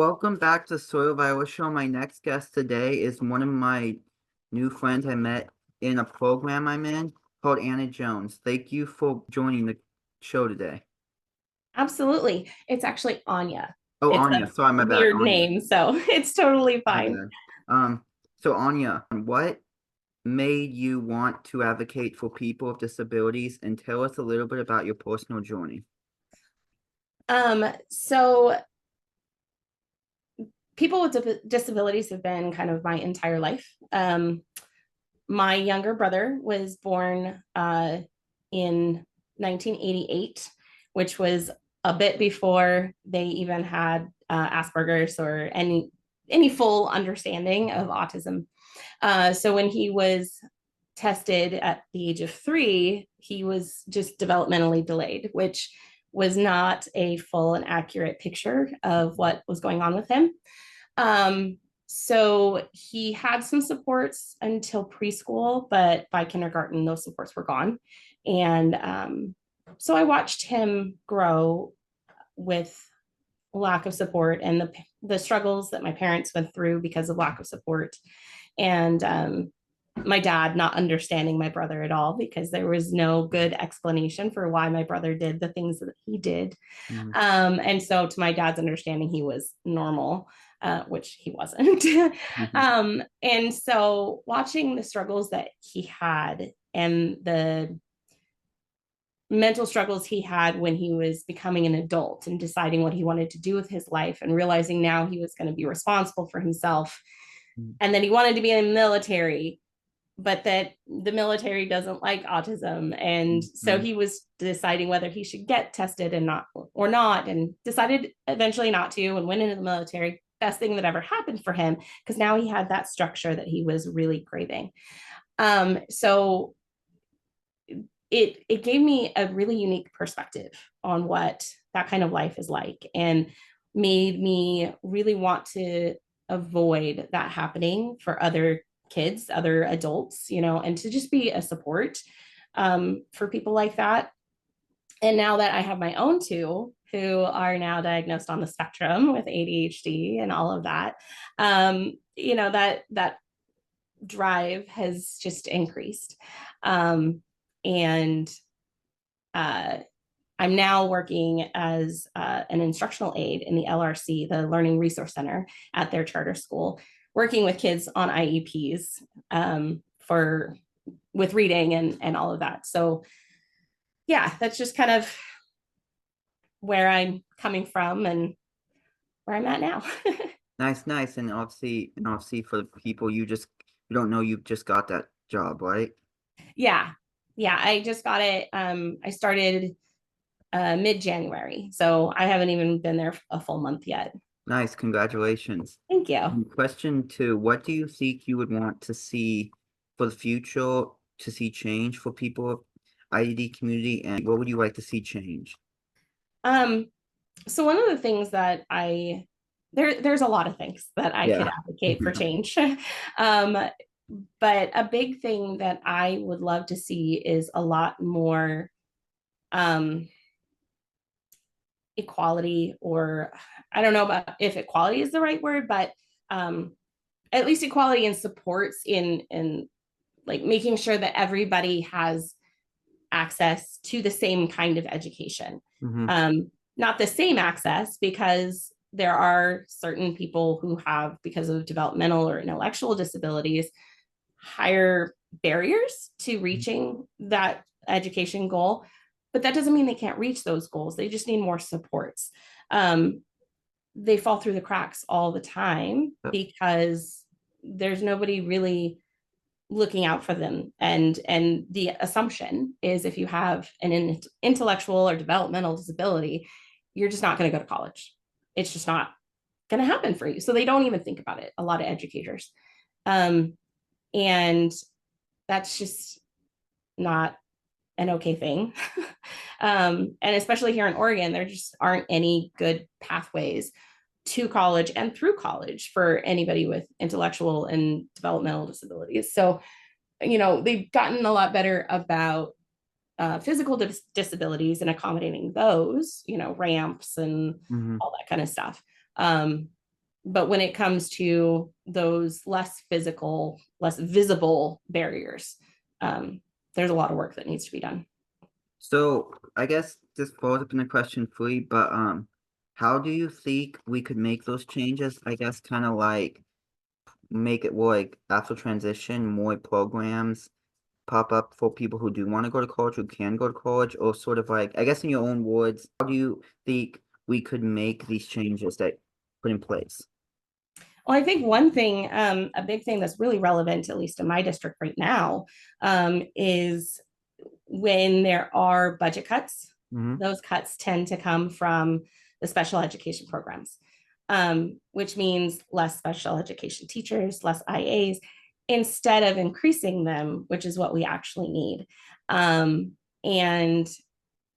Welcome back to Sawyer Viola Show. My next guest today is one of my new friends I met in a program I'm in called Aine Jones. Thank you for joining the show today. Absolutely. It's actually Anya. Oh, It's Anya. a Sorry, my bad. weird Anya. name, so it's totally My fine. bad. So Anya, what made you want to advocate for people with disabilities, and tell us a little bit about your personal journey? So people with disabilities have been kind of my entire life. My younger brother was born in 1988, which was a bit before they even had Asperger's or any full understanding of autism. So when he was tested at the age of 3, he was just developmentally delayed, which was not a full and accurate picture of what was going on with him. Um, so he had some supports until preschool, but by kindergarten, those supports were gone. And so I watched him grow with lack of support and the struggles that my parents went through because of lack of support. And my dad not understanding my brother at all because there was no good explanation for why my brother did the things that he did. Mhm. And so, to my dad's understanding, he was normal, which he wasn't. Mhm. And so, watching the struggles that he had and the mental struggles he had when he was becoming an adult and deciding what he wanted to do with his life and realizing now he was going to be responsible for himself and then he wanted to be in the military, but that the military doesn't like autism. And so Mhm. he was deciding whether he should get tested and not or not, and decided eventually not to and went into the military. Best thing that ever happened for him because now he had that structure that he was really craving. So it gave me a really unique perspective on what that kind of life is like and made me really want to avoid that happening for other kids, other adults, and to just be a support for people like that. And now that I have my own two who are now diagnosed on the spectrum with ADHD and all of that, that drive has just increased. And uh, I'm now working as an instructional aide in the LRC, the Learning Resource Center at their charter school, working with kids on IEPs for with reading and all of that. So yeah, that's just kind of where I'm coming from and where I'm at now. Nice, nice. And obviously for the people you don't know you just got that job, right? Yeah. Yeah, I just got it. I started mid-January, so I haven't even been there a full month yet. Nice, congratulations. Thank you. Question two, what do you think you would want to see for the future to see change for people of IED community, and what would you like to see change? Um, so one of the things that there's a lot of things that I could Yeah. advocate for change. um, but a big thing that I would love to see is a lot more um, equality, or I don't know about if equality is the right word, but um, at least equality and supports in like making sure that everybody has access to the same kind of education. Hmm. Not the same access, because there are certain people who have, because of developmental or intellectual disabilities, higher barriers to reaching that education goal. But that doesn't mean they can't reach those goals. They just need more supports. Um, they fall through the cracks all the time because there's nobody really looking out for them, and the assumption is if you have an intellectual or developmental disability, you're just not going to go to college. It's just not going to happen for you, so they don't even think about it, a lot of educators. um, and that's just not an okay thing. And especially here in Oregon, there just aren't any good pathways to college and through college for anybody with intellectual and developmental disabilities. So they've gotten a lot better about physical disabilities and accommodating those, ramps and Hmm. all that kind of stuff. Um, But when it comes to those less physical, less visible barriers, there's a lot of work that needs to be done. So I guess this follows up in a question for you, but how do you think we could make those changes? I guess kind of like make it more like after transition, more programs pop up for people who do want to go to college, who can go to college, or sort of like, I guess in your own words, how do you think we could make these changes that put in place? Well, I think one thing, a big thing that's really relevant, at least in my district right now, is when there are budget cuts, Mm-hmm. those cuts tend to come from the special education programs, which means less special education teachers, less IAs, instead of increasing them, which is what we actually need. And,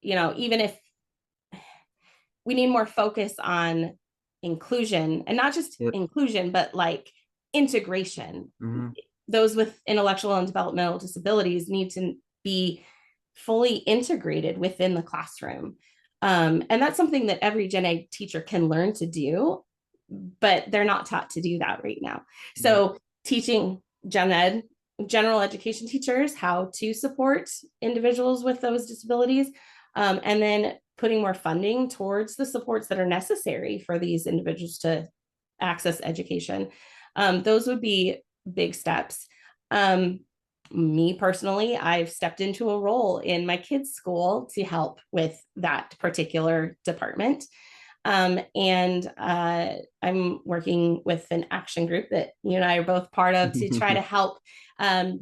even if we need more focus on inclusion, and not just Yep. inclusion, but like integration. Mm-hmm. Those with intellectual and developmental disabilities need to be fully integrated within the classroom. And that's something that every Gen Ed teacher can learn to do, but they're not taught to do that right now. Yep. So teaching Gen Ed, general education teachers, how to support individuals with those disabilities, and then putting more funding towards the supports that are necessary for these individuals to access education. Those would be big steps. Me personally, I've stepped into a role in my kids' school to help with that particular department. And I'm working with an action group that you and I are both part of to try to help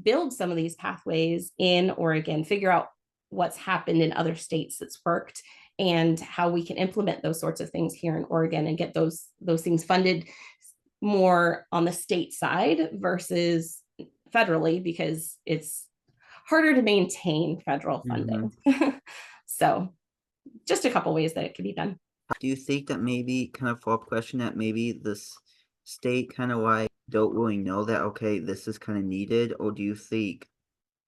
build some of these pathways in Oregon, figure out what's happened in other states that's worked, and how we can implement those sorts of things here in Oregon and get those things funded more on the state side versus federally, because it's harder to maintain federal Mm-hmm. funding. So just a couple ways that it can be done. Do you think that maybe kind of follow-up question that maybe this state kind of like don't really know that okay, this is kind of needed, or do you think,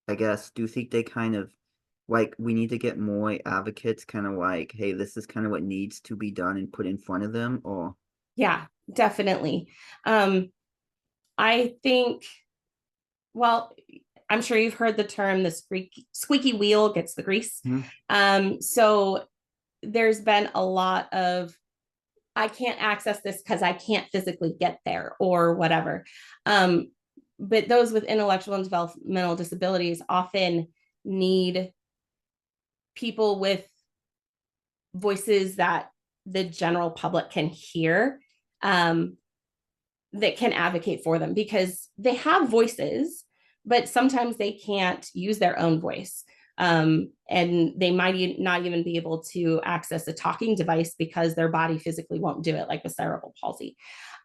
I guess, do you think they kind of like we need to get more advocates kind of like, hey, this is kind of what needs to be done and put in front of them, or Yeah, definitely. um I think, well, I'm sure you've heard the term the squeaky wheel gets the grease. Mhm. So there's been a lot of, I can't access this because I can't physically get there or whatever. Um, but those with intellectual and developmental disabilities often need people with voices that the general public can hear, um, that can advocate for them, because they have voices, but sometimes they can't use their own voice. And they might not even be able to access a talking device because their body physically won't do it, like with cerebral palsy,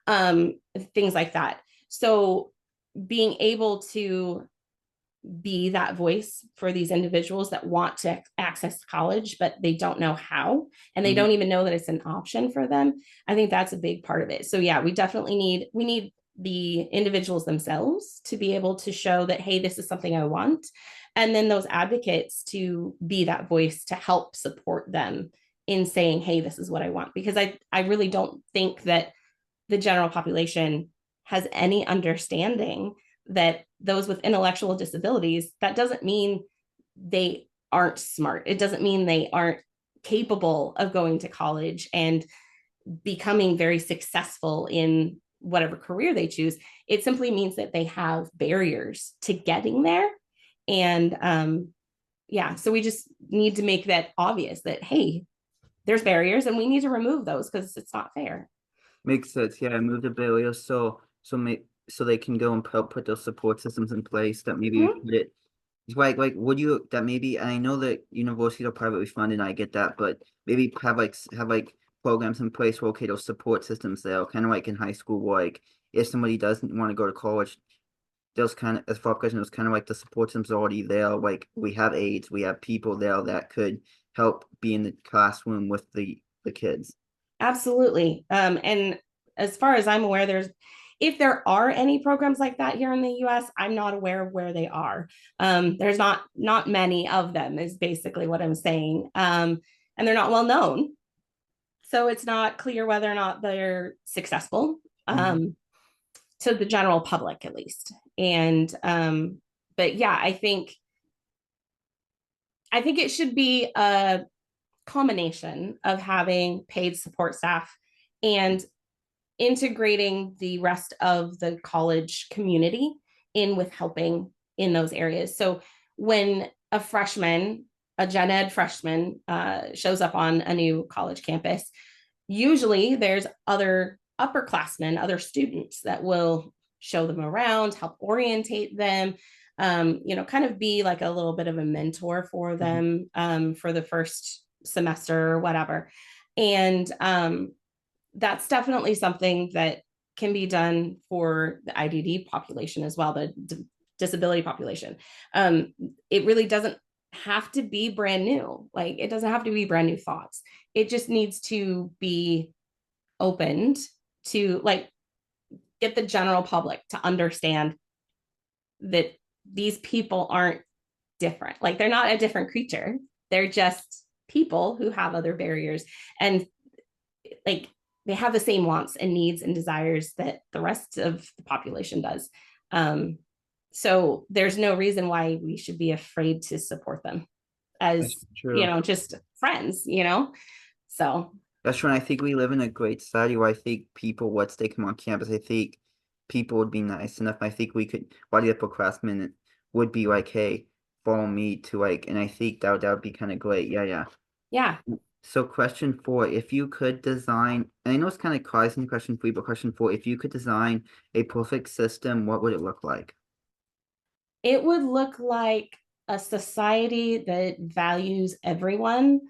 um, things like that. So being able to be that voice for these individuals that want to access college, but they don't know how, and they Mhm. don't even know that it's an option for them. I think that's a big part of it. So yeah, we definitely need the individuals themselves to be able to show that, hey, this is something I want. And then those advocates to be that voice to help support them in saying, hey, this is what I want. Because I really don't think that the general population has any understanding that those with intellectual disabilities, that doesn't mean they aren't smart. It doesn't mean they aren't capable of going to college and becoming very successful in whatever career they choose. It simply means that they have barriers to getting there. And yeah, so we just need to make that obvious that, hey, there's barriers and we need to remove those because it's not fair. Makes sense. Yeah, I moved to Bay so they can go and put those support systems in place that maybe we Mhm. put it like would you that maybe I know that universities are privately funded, I get that, but maybe have like programs in place where okay, those support systems there, kind of like in high school, like if somebody doesn't want to go to college, those kind of as far as question, it was kind of like the support system's already there. Like we have aides, we have people there that could help be in the classroom with the kids. Absolutely. And as far as I'm aware, if there are any programs like that here in the US, I'm not aware of where they are. There's not many of them, is basically what I'm saying. And they're not well known. So it's not clear whether or not they're successful. um, to the general public at least. And but yeah, I think it should be a combination of having paid support staff and integrating the rest of the college community in with helping in those areas. So when a freshman, a gen ed freshman, shows up on a new college campus, usually there's other upperclassmen, other students that will show them around, help orientate them, kind of be like a little bit of a mentor for them for the first semester or whatever. And that's definitely something that can be done for the IDD population as well, the disability population. It really doesn't have to be brand new. Like, it doesn't have to be brand new thoughts. It just needs to be opened to, like, get the general public to understand that these people aren't different. Like, they're not a different creature. They're just people who have other barriers. And like, they have the same wants and needs and desires that the rest of the population does. So there's no reason why we should be afraid to support them as, just friends, So That's when I think we live in a great society where I think people, once they come on campus, I think people would be nice enough. I think we could, while the upperclassmen would be like, hey, follow me to like, and I think that would be kind of great. Yeah. yeah, So question 4, if you could design, and I know it's kind of causing question 3, but question 4, if you could design a perfect system, what would it look like? it would look like a society that values everyone,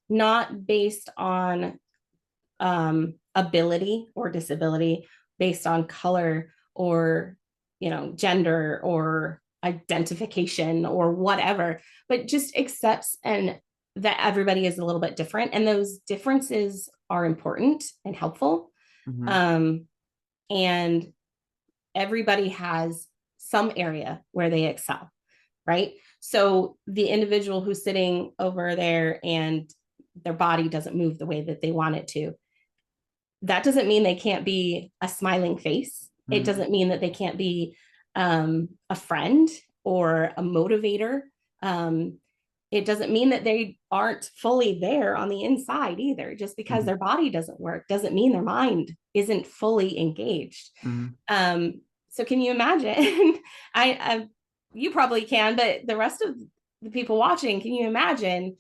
not based on ability or disability, based on color or gender or identification or whatever, but just accepts and that everybody is a little bit different, and those differences are important and helpful. And everybody has some area where they excel, right? So the individual who's sitting over there and their body doesn't move the way that they want it to, that doesn't mean they can't be a smiling face. It doesn't mean that they can't be a friend or a motivator. It doesn't mean that they aren't fully there on the inside either. Just because their body doesn't work doesn't mean their mind isn't fully engaged. So can you imagine? You probably can, but the rest of the people watching, can you imagine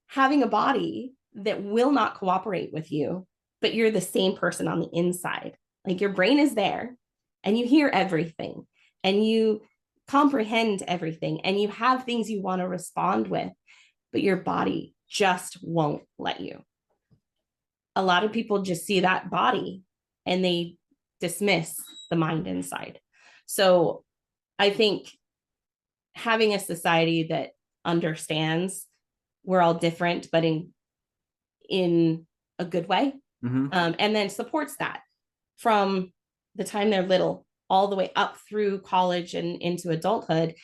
having a body that will not cooperate with you, but you're the same person on the inside? Like, your brain is there and you hear everything and you comprehend everything and you have things you want to respond with, but your body just won't let you. A lot of people just see that body and they dismiss the mind inside. So I think having a society that understands we're all different, but in a good way, and then supports that from the time they're little all the way up through college and into adulthood,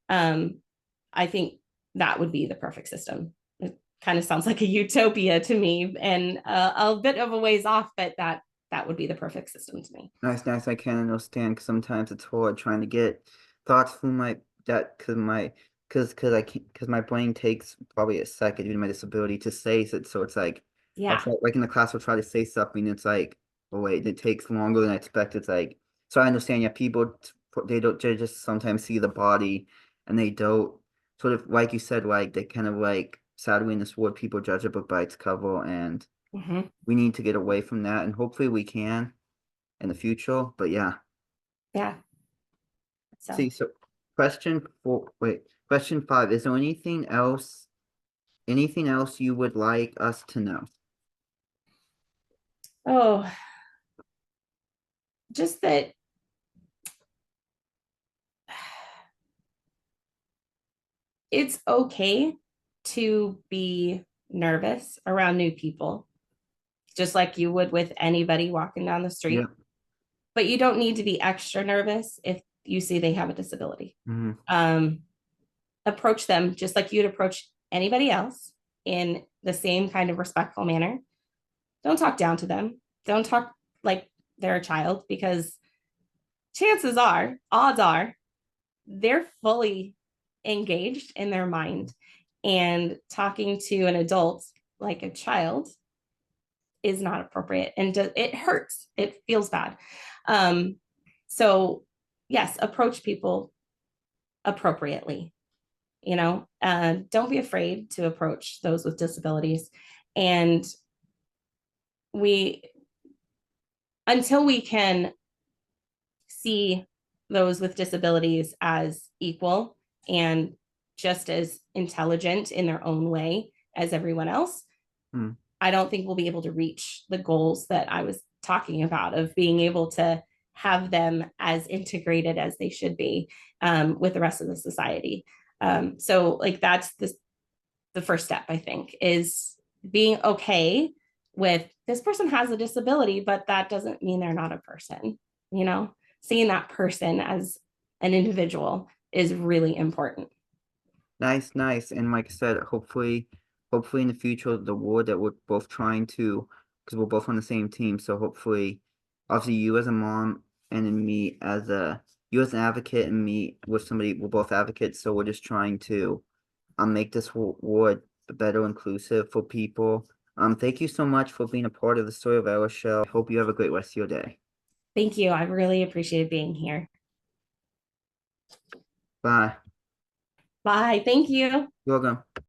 I think that would be the perfect system. It kind of sounds like a utopia to me, and a bit of a ways off, but that would be the perfect system to me. Nice. I can understand because sometimes it's hard trying to get thoughts from because my brain takes probably a second due to my disability to say it. So it's like, I'll try, like in the class, I'll try to say something. It's like, oh wait, it takes longer than I expect. It's like, so I understand. Yeah, people they just sometimes see the body and they don't sort of, like you said, like they kind of like, sadly in this world, people judge a book by its cover, and we need to get away from that, and hopefully we can in the future. But yeah. So question 5, is there anything else you would like us to know? Oh, just that it's okay to be nervous around new people, just like you would with anybody walking down the street. But you don't need to be extra nervous if you see they have a disability. Approach them just like you'd approach anybody else in the same kind of respectful manner. Don't talk down to them. Don't talk like they're a child, because chances are, odds are, they're fully engaged in their mind. And talking to an adult like a child is not appropriate, and it hurts. It feels bad. Um, so, yes, approach people appropriately. Don't be afraid to approach those with disabilities. And we, until we can see those with disabilities as equal and just as intelligent in their own way as everyone else, Mm. I don't think we'll be able to reach the goals that I was talking about, of being able to have them as integrated as they should be, with the rest of the society. So like that's the first step, I think, is being okay with, this person has a disability, but that doesn't mean they're not a person. Seeing that person as an individual is really important. Nice, nice. And like I said, hopefully in the future, the war that we're both trying to, because we're both on the same team. So hopefully, obviously you as a mom and then you as an advocate and me with somebody, we're both advocates. So we're just trying to make this war better inclusive for people. Thank you so much for being a part of the Sawyer Viola show. Hope you have a great rest of your day. Thank you. I really appreciated being here. Bye. Bye. Thank you. You're welcome.